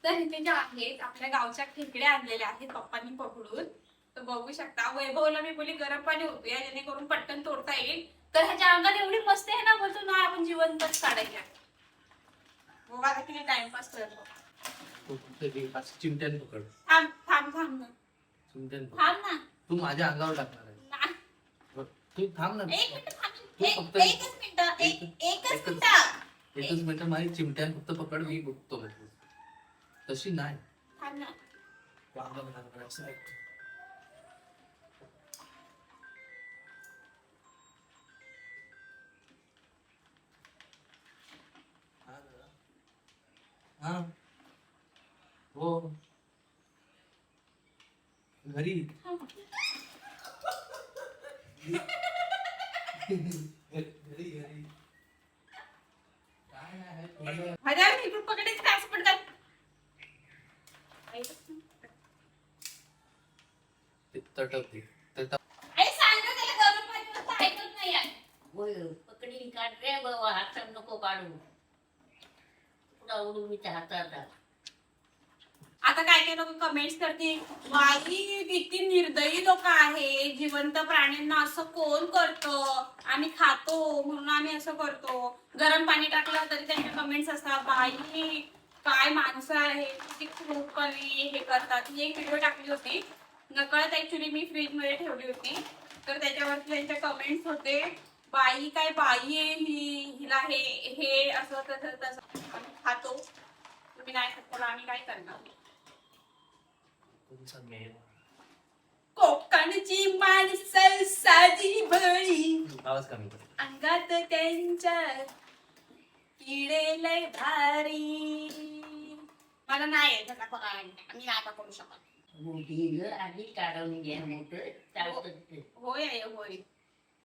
तर इथे जे आहेत आपल्या गावच्या खेकड्या आणलेल्या आहेत पप्पांनी पकडून. तर बघू शकता. वैभवला मी बोली गरम पाणी होतोय जेणेकरून पटकन तोडता येईल. तर ह्याच्या अंगात एवढी मस्ती आहे ना, बोलतो ना आपण जिवंतच काढायच्या. बघा आता किती टाइमपास करतो. चिमट्यान पकड. थांब थांब थांब ना. चिमट्यान पकड. थांब ना. तू माझ्या अंगावर टाकणार आहे. तू थांब ना. एक मिनिट थांब. एकच एकच मिनिट माझी चिमट्यान फक्त पकड, मी बघतो. तशी नाही. थांब ना. हा हो घरी घरी घरी काय आहे. हजार इकडून पकडायचं काय असं पडतात. तटवते आई सांगा त्याला गरम पाणी होतं, ऐकत नाही आहे. होय पकडी काढ रे बाबा, हातात नको काढू. पुढा उडून मी हातात. आता काय काय लोक कमेंट्स करतील, बाई किती निर्दयी लोक आहे, जिवंत प्राण्यांना असं कोण करतं, आम्ही खातो म्हणून आम्ही असं करतो. गरम पाणी टाकलं तरी त्यांचे कमेंट्स असतात, बाई काय माणसं आहे किती क्रूरपणे हे करतात. ही एक व्हिडिओ टाकली होती नकळत, ऍक्च्युली मी फ्रीज मध्ये ठेवली होती. तर त्याच्यावरती त्यांचे कमेंट्स होते, बाई काय बाई आहे ही, हिला हे हे असं तसं तसं. आम्ही खातो, तुम्ही नाही खात तर आम्ही काय करणार. कोकणची माणसं साधी भळी, आवाज कमी कर. अंगात त्यांच्या किडे लय भारी. मला नाही येत त्याचा पगार, मी नाही आता करू शकत. मोठी आधी काढून घ्या मोठं चालतं. होय होय.